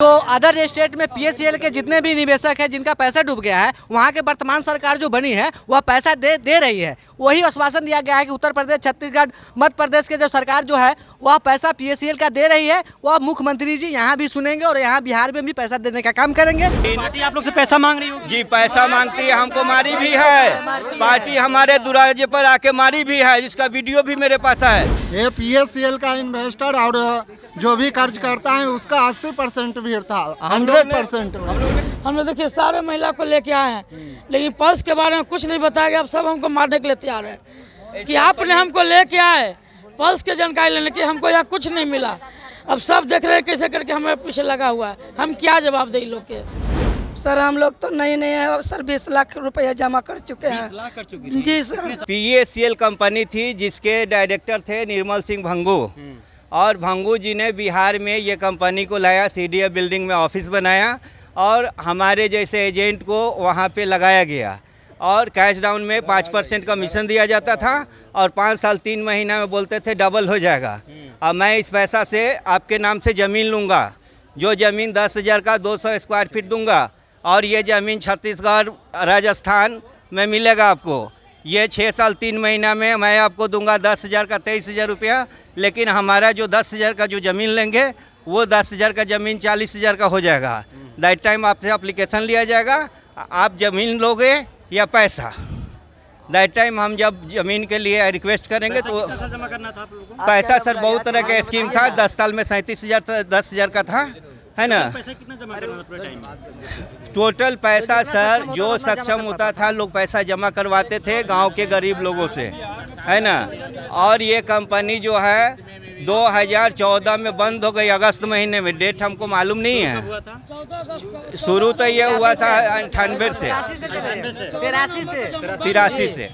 तो other state में पीएससीएल के जितने भी निवेशक हैं जिनका पैसा डूब गया है, वहाँ के वर्तमान सरकार जो बनी है वह पैसा दे रही है। वही आश्वासन दिया गया है कि उत्तर प्रदेश, छत्तीसगढ़, मध्य प्रदेश के जो सरकार जो है वह पैसा पीएससीएल का दे रही है। वह मुख्यमंत्री जी यहाँ भी सुनेंगे और यहाँ बिहार में भी पैसा देने का काम करेंगे। पार्टी आप लोग से पैसा मांग रही होगी? जी, पैसा मांगती है, हमको मारी भी है। पार्टी हमारे दरवाजे पर आके मारी भी है, जिसका वीडियो भी मेरे पास है। ये पीएससीएल का इन्वेस्टर और जो भी कर्ज करता है उसका 80% भीड़ था, 100%। हम लोग देखिए सारे महिला को लेके आए हैं, लेकिन पर्स के बारे में कुछ नहीं बताया गया। अब सब हमको मारने के लिए तैयार है कि आपने हमको लेके आए, पर्स की जानकारी लेने की, हमको यहाँ कुछ नहीं मिला। अब सब देख रहे हैं कैसे करके हमारे पीछे लगा हुआ है, हम क्या जवाब दें लोग के। सर हम लोग तो नए सर 20 लाख रुपया जमा कर चुके हैं। 20 लाख कर चुके जी सर। पीएससीएल कंपनी थी जिसके डायरेक्टर थे निर्मल सिंह भंगू, और भंगू जी ने बिहार में ये कंपनी को लाया, सीडीए बिल्डिंग में ऑफिस बनाया और हमारे जैसे एजेंट को वहाँ पे लगाया गया और कैश डाउन में 5% कमीशन दिया जाता था और 5 साल 3 महीना में बोलते थे डबल हो जाएगा। अब मैं इस पैसा से आपके नाम से ज़मीन लूँगा, जो ज़मीन 10,000 का 200 स्क्वायर फीट दूँगा और ये ज़मीन छत्तीसगढ़, राजस्थान में मिलेगा आपको। ये 6 साल 3 महीना में मैं आपको दूंगा 10,000 का 23,000 रुपया, लेकिन हमारा जो 10,000 का जो ज़मीन लेंगे वो 10,000 का ज़मीन 40,000 का हो जाएगा। दैट टाइम आपसे एप्लीकेशन लिया जाएगा, आप ज़मीन लोगे या पैसा। दैट टाइम हम जब ज़मीन के लिए रिक्वेस्ट करेंगे तो जमा करना था आप लोगों को? पैसा सर बहुत तरह का स्कीम था। 10 साल में 37,000 10,000 का था, है ना। पैसा कितना जमा करना था पूरे टाइम? टोटल पैसा सर जो सक्षम होता था लोग पैसा जमा करवाते थे गांव के गरीब लोगों से, है ना। और ये कंपनी जो है 2014 में बंद हो गई, अगस्त महीने में। डेट हमको मालूम नहीं है। हुआ था? शुरू तो ये हुआ था 98 से, 83 से।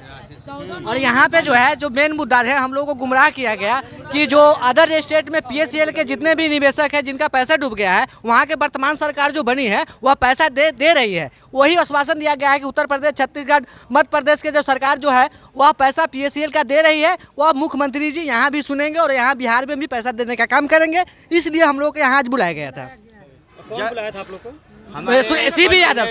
और यहाँ पे जो है जो मेन मुद्दा है, हम लोगों को गुमराह किया गया कि जो अदर स्टेट में पीएससीएल के जितने भी निवेशक हैं जिनका पैसा डूब गया है, वहाँ के वर्तमान सरकार जो बनी है वह पैसा दे रही है। वही आश्वासन दिया गया है कि उत्तर प्रदेश, छत्तीसगढ़, मध्य प्रदेश के जो सरकार जो है वह पैसा पीएससीएल का दे रही है। वह मुख्यमंत्री जी यहाँ भी सुनेंगे और यहाँ बिहार में भी पैसा देने का काम करेंगे। इसलिए हम लोग को यहाँ आज बुलाया गया था। कौन बुलाया था आप लोग को? सीबी यादव,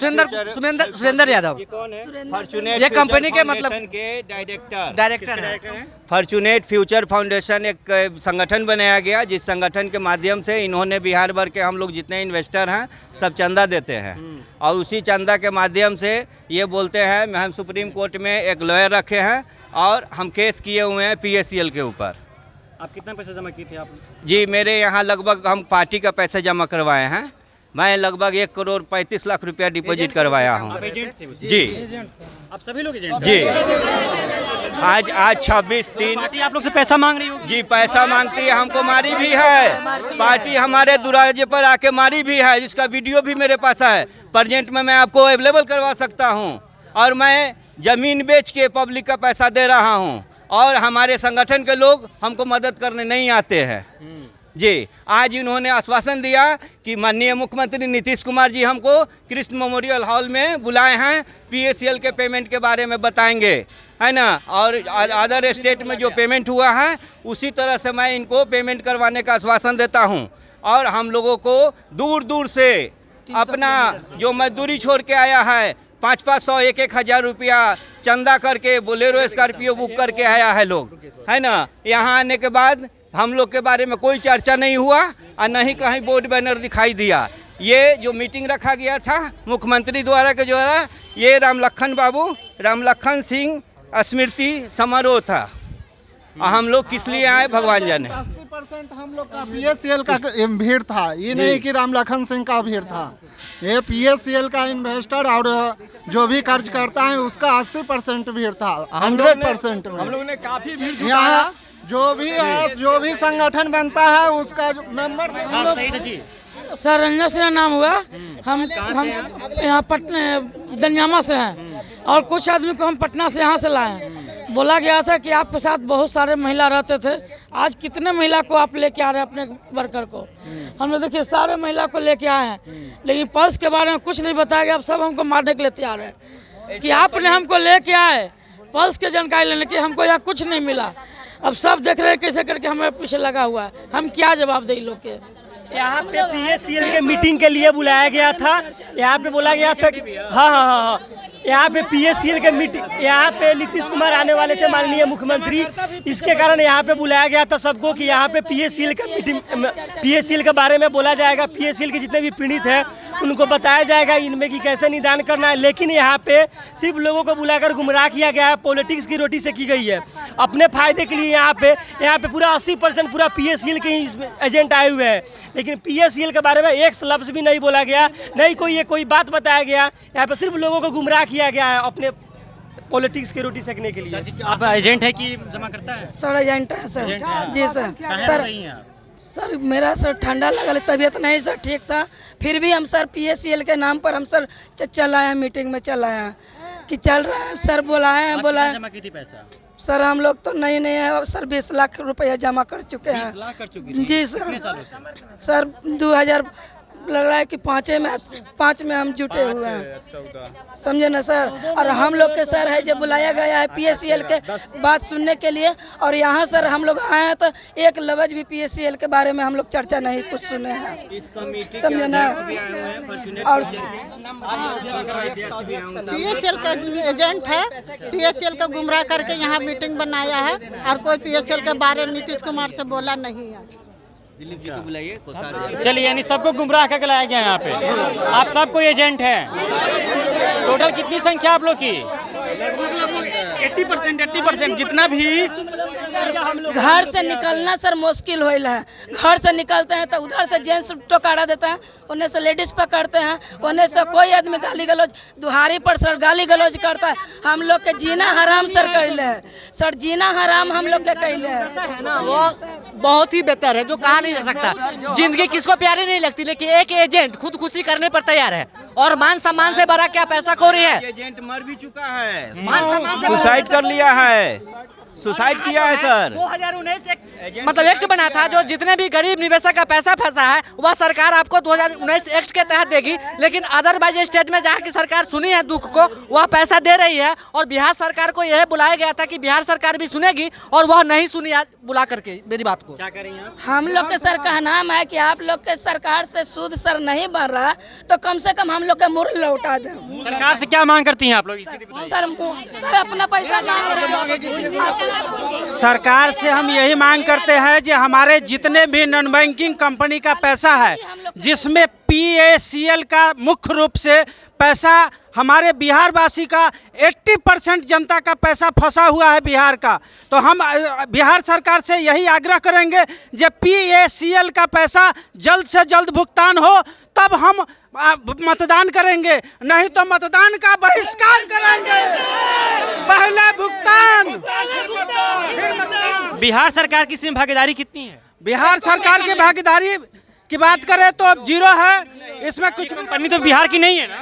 सुरेंद्र यादव। ये कौन है? फॉर्चूनेट ये कंपनी के मतलब के डायरेक्टर है। फॉर्चूनेट फ्यूचर फाउंडेशन एक संगठन बनाया गया, जिस संगठन के माध्यम से इन्होंने बिहार भर के हम लोग जितने इन्वेस्टर हैं सब चंदा देते हैं और उसी चंदा के माध्यम से ये बोलते हैं हम सुप्रीम कोर्ट में एक लॉयर रखे हैं और हम केस किए हुए हैं पीएससीएल के ऊपर। आप कितना पैसा जमा किए थे आप? जी, मेरे यहाँ लगभग हम पार्टी का पैसा जमा करवाए हैं। मैं लगभग 1 करोड़ 35 लाख रुपया डिपॉजिट करवाया हूँ। आप एजेंट थे? जी आप सभी लोग एजेंट? जी। आज 26/3 पार्टी आप लोग से पैसा मांग रही होगी? जी, पैसा मांगती है, हमको मारी भी है। पार्टी हमारे दरवाजे पर आके मारी भी है, जिसका वीडियो भी मेरे पास है। प्रेजेंट में मैं आपको अवेलेबल करवा सकता हूं। और मैं ज़मीन बेच के पब्लिक का पैसा दे रहा हूं और हमारे संगठन के लोग हमको मदद करने नहीं आते हैं। जी, आज इन्होंने आश्वासन दिया कि माननीय मुख्यमंत्री नीतीश कुमार जी हमको कृष्ण मेमोरियल हॉल में बुलाए हैं, पीएससीएल के पेमेंट के बारे में बताएंगे, है ना। और अदर स्टेट में जो पेमेंट हुआ है उसी तरह से मैं इनको पेमेंट करवाने का आश्वासन देता हूं। और हम लोगों को दूर दूर से अपना जो मजदूरी छोड़ के आया है 500 1,000 रुपया चंदा करके बोलेरो स्कॉर्पियो बुक करके आया है लोग, है ना। यहाँ आने के बाद हम लोग के बारे में कोई चर्चा नहीं हुआ और न ही कहीं बोर्ड बैनर दिखाई दिया। ये जो मीटिंग रखा गया था मुख्यमंत्री द्वारा ये रामलखन सिंह स्मृति समारोह था। और हम लोग किस लिए आए भगवान जाने। 80% हम लोग का पीएससीएल का भीड़ था, ये नहीं कि रामलखन सिंह का भीड़ था। ये पीएससीएल का इन्वेस्टर और जो भी कर्ज करता है उसका 80% भीड़ था, 100%। हम लोगों ने काफी भीड़ यहाँ जो भी संगठन बनता है उसका मेंबर आप सही थे जी? सर रंजन सिंह नाम हुआ। हम यहाँ पटना दनियामा से हैं और कुछ आदमी को हम पटना से यहाँ से लाए हैं। बोला गया था कि आपके साथ बहुत सारे महिला रहते थे, आज कितने महिला को आप लेके आ रहे हैं अपने वर्कर को? हम लोग देखिए सारे महिला को लेके आए हैं, लेकिन पर्स के बारे में कुछ नहीं बताया गया। अब सब हमको मारने के लिए तैयार है कि आपने हमको लेके आए, पर्स की जानकारी लेने की, हमको यहाँ कुछ नहीं मिला। अब सब देख रहे हैं कैसे करके हमारे पीछे लगा हुआ है, हम क्या जवाब दें लोग के। यहाँ पे PSCL के मीटिंग के लिए बुलाया गया था। यहाँ पे बोला गया था कि हाँ, यहाँ पे PSCL के मीटिंग, यहाँ पे नीतीश कुमार आने वाले थे, माननीय मुख्यमंत्री। इसके कारण यहाँ पे बुलाया गया था सबको कि यहाँ पे PSCL का मीटिंग, PSCL के बारे में बोला जाएगा। PSCL के जितने भी पीड़ित हैं उनको बताया जाएगा इनमें कि कैसे निदान करना है। लेकिन यहाँ पे सिर्फ लोगों को बुलाकर गुमराह किया गया है, पॉलिटिक्स की रोटी से की गई है अपने फायदे के लिए। यहाँ पे पूरा 80% पूरा PSCL के ही एजेंट आए हुए हैं, लेकिन PSCL के बारे में एक लफ्ज़ भी नहीं बोला गया, नहीं कोई बात बताया गया। यहाँ पे सिर्फ लोगों को गुमराह किया गया है अपने पॉलिटिक्स की रोटी सेकने के लिए। आप एजेंट है कि जमा करता है? सर एजेंट है सर। जी सर। सर सर मेरा सर ठंडा लगा, तबीयत नहीं सर ठीक था, फिर भी हम सर PSCL के नाम पर हम सर चल आए हैं, मीटिंग में चल आए हैं कि चल रहा है सर। बुलाए जमा की थी पैसा? सर हम लोग तो नए है सर, 20 लाख रुपया जमा कर चुके हैं। 20 लाख कर चुके? जी सर। सर 2000 लग रहा है कि 5 में हम जुटे हुए हैं, समझे ना सर। और हम लोग के सर है जब बुलाया गया है PSCL के बात सुनने के लिए, और यहाँ सर हम लोग आए हैं तो एक लफ्ज़ भी PSCL के बारे में हम लोग चर्चा नहीं कुछ सुने हैं, समझे ना। और PSCL का एजेंट है, PSCL का गुमराह करके यहाँ मीटिंग बनाया है, और कोई PSCL के बारे में नीतीश कुमार से बोला नहीं है। चलिए, यानी सबको गुमराह करके लाया गया यहाँ पे। आप सब कोई एजेंट हैं। टोटल कितनी संख्या आप लोग की? 80% जितना भी। घर से निकलना सर मुश्किल हो है। घर से निकलते हैं तो उधर से जेंट्स टोकारा देते हैं, उन्हें से लेडीज पकड़ते हैं, उन्हें से कोई आदमी गाली गलौज, दुहारी पर सर गाली गलौज करता है। हम लोग के जीना हराम सर कैले है सर, जीना हराम हम लोग के कैले है। वो बहुत ही बेहतर है, जो कहा नहीं जा सकता। जिंदगी किसको प्यारी नहीं लगती, लेकिन एक एजेंट खुदकुशी करने पर तैयार है, और मान सम्मान से बड़ा क्या पैसा खोरी है। एजेंट मर भी चुका है, मान सम्मान से सुसाइड कर लिया है, सुसाइड किया है सर। 2019 मतलब एक्ट बना था, जो जितने भी गरीब निवेशक का पैसा फंसा है वह सरकार आपको 2019 एक्ट के तहत देगी। लेकिन अदरवाइज स्टेट में जहाँ की सरकार सुनी है दुख को, वह पैसा दे रही है। और बिहार सरकार को यह बुलाया गया था कि बिहार सरकार भी सुनेगी, और वह नहीं सुनी आज बुला करके मेरी बात को। क्या करेंगे आप? हम लोग के सर का नाम है कि आप लोग के सरकार से सूद सर नहीं बढ़ रहा, तो कम से कम हम लोग के मुर्ग लौटा दें। सरकार से क्या मांग करती हैं आप लोग? सर अपना पैसा मांग। सरकार से हम यही मांग करते हैं कि हमारे जितने भी नॉन बैंकिंग कंपनी का पैसा है, जिसमें PSCL का मुख्य रूप से पैसा, हमारे बिहार वासी का 80% जनता का पैसा फंसा हुआ है बिहार का। तो हम बिहार सरकार से यही आग्रह करेंगे जब PSCL का पैसा जल्द से जल्द भुगतान हो तब हम मतदान करेंगे, नहीं तो मतदान का बहिष्कार करेंगे। पहले भुगतान फिर मतदान। बिहार सरकार की इसमें भागीदारी कितनी है? बिहार सरकार की भागीदारी की बात करें तो अब 0 है। इसमें कुछ कंपनी तो बिहार की नहीं है ना?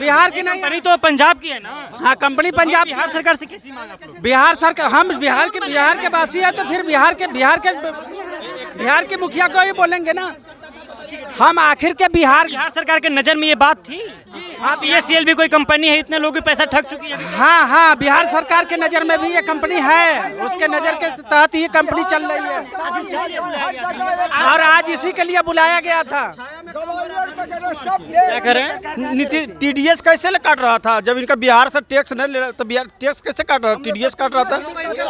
बिहार की नहीं, कंपनी तो पंजाब की है ना? हाँ, कंपनी पंजाब। बिहार सरकार से कैसी मांग आप लोग? बिहार सरकार, हम बिहार के वासी है, तो फिर बिहार के मुखिया को ही बोलेंगे ना। हम आखिर के बिहार सरकार के नजर में ये बात थी? हाँ, PSCL भी कोई कंपनी है, इतने लोगों के पैसा ठग चुकी है। हाँ, बिहार सरकार के नज़र में भी ये कंपनी है, उसके नज़र के तहत ही कंपनी चल रही है, और आज इसी के लिए बुलाया गया था। क्या करें? TDS कैसे काट रहा था जब इनका बिहार से टैक्स नहीं ले रहा, तो बिहार टैक्स कैसे काट रहा था? TDS काट रहा था,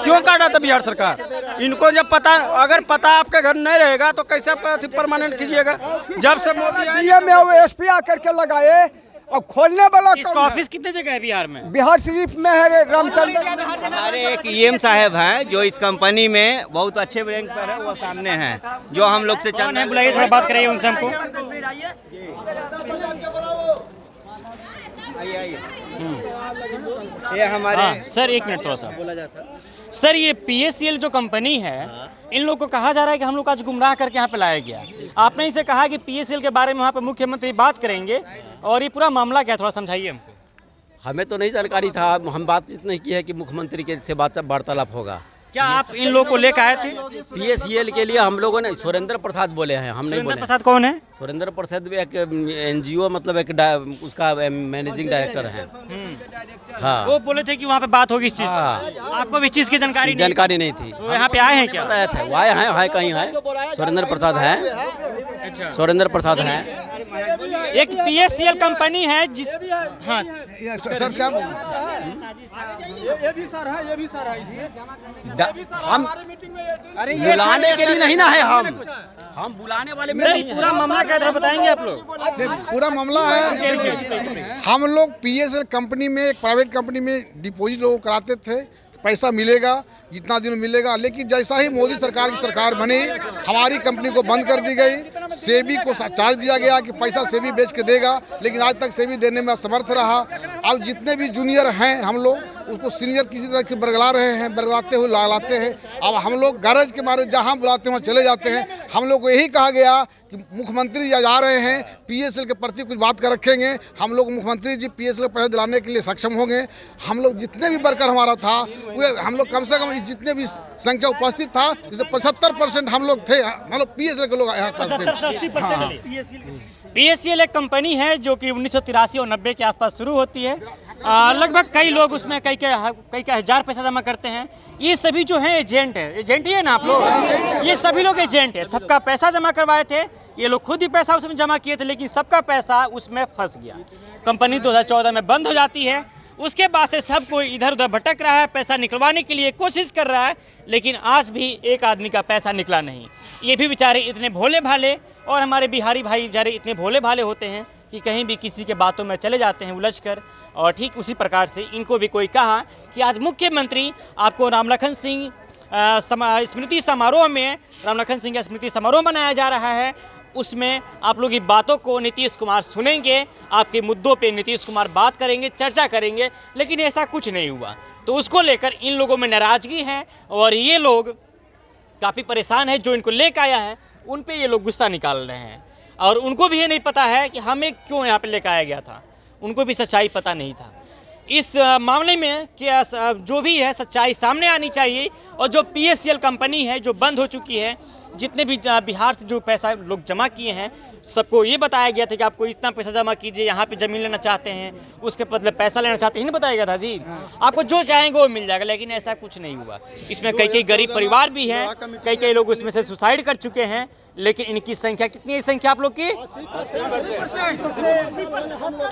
क्यों काट रहा था बिहार सरकार? इनको जब पता, अगर पता आपके घर नहीं रहेगा तो कैसे परमानेंट कीजिएगा? जब से मोदी में वो SP आकर के लगाए और खोलने वाला इसका ऑफिस कितने जगह है बिहार में? बिहार शरीफ में है, रामचंद्र। हमारे एक EM साहब हैं जो इस कंपनी में बहुत अच्छे रैंक पर है, वो सामने हैं, जो हम लोग से चल। बुलाइए, थोड़ा बात कराइए उनसे हमको। ये हमारे सर, एक मिनट थोड़ा सा बोला जा सर। ये PSCL जो कंपनी है, इन लोगों को कहा जा रहा है कि हम लोग आज गुमराह करके यहाँ पे लाया गया। आपने इसे कहा कि PSCL के बारे में वहाँ पे मुख्यमंत्री बात करेंगे, और ये पूरा मामला क्या, थोड़ा समझाइए हमको। हमें तो नहीं जानकारी था, हम बातचीत नहीं की है कि मुख्यमंत्री के से वार्तालाप होगा। क्या आप इन लोगों को लेकर आए थे? PSCL के लिए हम लोगों ने सुरेंद्र प्रसाद बोले हैं, हम नहीं बोले। सुरेंद्र प्रसाद कौन है? सुरेंद्र प्रसाद एक NGO, मतलब एक उसका मैनेजिंग डायरेक्टर है। हाँ, वो बोले थे कि वहाँ पे बात होगी इस चीज। आपको भी इस चीज की जानकारी नहीं थी। तो यहाँ पे आए हैं क्या? बताया था, वो आए हैं, कहीं है, सुरेंद्र प्रसाद है। सुरेंद्र प्रसाद हैं। एक PSCL कंपनी है जिस हाँ सर क्या हम बुलाने के लिए नहीं ना है, हम बुलाने वाले में सर ये पूरा मामला क्या है बताएंगे आप लोग? पूरा मामला है, देखिए हम लोग PSL कंपनी में, एक प्राइवेट कंपनी में डिपॉजिट लोग कराते थे, पैसा मिलेगा जितना दिन मिलेगा, लेकिन जैसा ही मोदी सरकार की सरकार बनी हमारी कंपनी को बंद कर दी गई। सेबी को चार्ज दिया गया कि पैसा सेबी बेच के देगा, लेकिन आज तक सेबी देने में असमर्थ रहा। अब जितने भी जूनियर हैं हम लोग उसको सीनियर किसी तरह से बरगला रहे हैं, बरगलाते हुए लाते हैं। अब हम लोग गरज के मारे जहाँ बुलाते हैं वहाँ चले जाते हैं। हम लोग को यही कहा गया कि मुख्यमंत्री जी जा रहे हैं, PSL के प्रति कुछ बात कर रखेंगे। हम लोग मुख्यमंत्री जी PSL के पैसे दिलाने के लिए सक्षम होंगे। हम लोग जितने भी वर्कर हमारा था वे हम लोग कम से कम इस जितने भी संख्या उपस्थित था जिससे 75% हम लोग थे, मतलब PSL के लोग यहाँ करते हैं। PSCL एक कंपनी है जो कि 1983 और 90 के आसपास शुरू होती है। लगभग कई लोग उसमें कई हजार पैसा जमा करते हैं। ये सभी जो हैं एजेंट है, एजेंट ही है ना आप लोग, ये सभी लोग एजेंट है। सबका पैसा जमा करवाए थे, ये लोग खुद ही पैसा उसमें जमा किए थे, लेकिन सबका पैसा उसमें फंस गया। कंपनी 2014 में बंद हो जाती है। उसके बाद से सब कोई इधर उधर भटक रहा है, पैसा निकलवाने के लिए कोशिश कर रहा है, लेकिन आज भी एक आदमी का पैसा निकला नहीं। ये भी बेचारे इतने भोले भाले, और हमारे बिहारी भाई बेचारे इतने भोले भाले होते हैं कि कहीं भी किसी के बातों में चले जाते हैं उलझकर। और ठीक उसी प्रकार से इनको भी कोई कहा कि आज मुख्यमंत्री आपको रामलखन सिंह स्मृति समारोह में, रामलखन सिंह का स्मृति समारोह मनाया जा रहा है, उसमें आप लोग की बातों को नीतीश कुमार सुनेंगे, आपके मुद्दों पे नीतीश कुमार बात करेंगे, चर्चा करेंगे, लेकिन ऐसा कुछ नहीं हुआ। तो उसको लेकर इन लोगों में नाराज़गी है और ये लोग काफ़ी परेशान है। जो इनको लेकर आया है उन पे ये लोग गुस्सा निकाल रहे हैं, और उनको भी ये नहीं पता है कि हमें क्यों यहाँ पे लेकर आया गया था। उनको भी सच्चाई पता नहीं था। इस मामले में क्या जो भी है सच्चाई सामने आनी चाहिए। और जो PSCL कंपनी है जो बंद हो चुकी है, जितने भी बिहार से जो पैसा लोग जमा किए हैं सबको ये बताया गया था कि आपको इतना पैसा जमा कीजिए, यहाँ पे ज़मीन लेना चाहते हैं उसके बदले पैसा लेना चाहते हैं, नहीं बताया गया था जी। आपको जो चाहेंगे वो मिल जाएगा, लेकिन ऐसा कुछ नहीं हुआ। इसमें कई गरीब परिवार भी हैं, कई लोग उसमें से सुसाइड कर चुके हैं, लेकिन इनकी संख्या कितनी है? संख्या आप लोग की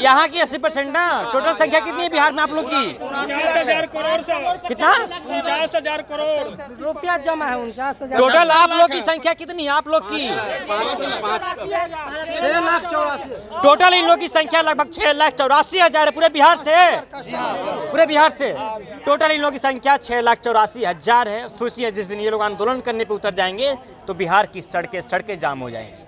यहाँ की 80% ना। टोटल संख्या कितनी है बिहार में आप लोग की? 49,000 करोड़ से कितना? 49,000 करोड़ रुपया जमा है 49,000। टोटल आप लोग की संख्या कितनी है? आप लोग की 6,84,000। टोटल इन लोग की संख्या लगभग 6,84,000 है पूरे बिहार से। पूरे बिहार से टोटल इन लोग की संख्या 6,84,000 है। सोचिए जिस दिन ये लोग आंदोलन करने पे उतर जाएंगे तो बिहार की सड़कें जाम हो जाएंगी।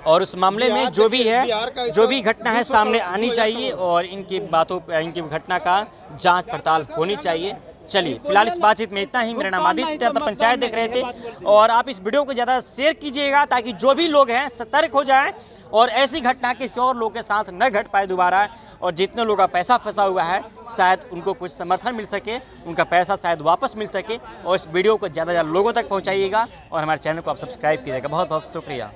और उस मामले में जो भी है, जो भी घटना है सामने आनी चाहिए और इनकी बातों पर, इनकी घटना का जांच पड़ताल होनी चाहिए। चलिए फिलहाल इस बातचीत में इतना ही। मेरा नाम आदित्य, पंचायत देख रहे थे, और आप इस वीडियो को ज़्यादा शेयर कीजिएगा ताकि जो भी लोग हैं सतर्क हो जाएं और ऐसी घटना किसी और लोग के साथ न घट पाए दोबारा। और जितने लोगों का पैसा फंसा हुआ है शायद उनको कुछ समर्थन मिल सके, उनका पैसा शायद वापस मिल सके। और इस वीडियो को ज़्यादा से ज़्यादा लोगों तक पहुँचाइएगा और हमारे चैनल को आप सब्सक्राइब कीजिएगा। बहुत बहुत शुक्रिया।